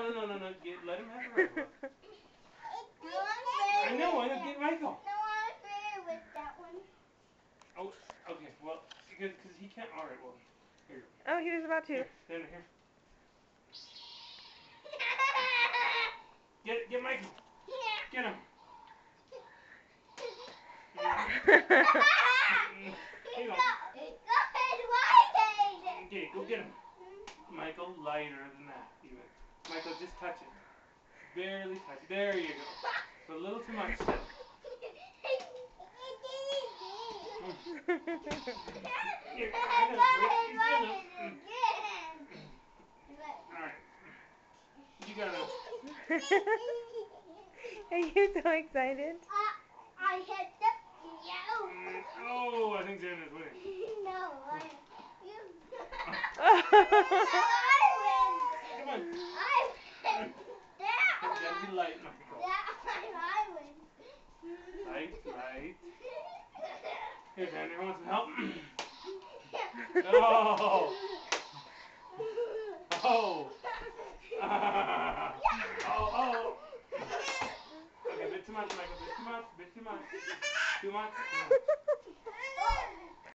No. Let him have the red one. I know. Get Michael. No, I'm fair with that one. Oh, okay. Well, because he can't. All right. Well, here you go. Oh, he was about to. Here, stand here. Get Michael. Get him. Here you go. Okay, go get him. Michael, lighter than that, even. Michael, just touch it. Barely touch it. There you go. It's a little too much still. Here, Alright. You got it. Are you so excited? I hit the yellow. Oh, I think Xander's winning. No, you. Oh. Come on. I win. Gotta be light, Michael. I win. Light. Here, Xander, want some help? Oh. Oh. Oh. Okay, bit too much, Michael. Bit too much. Too much.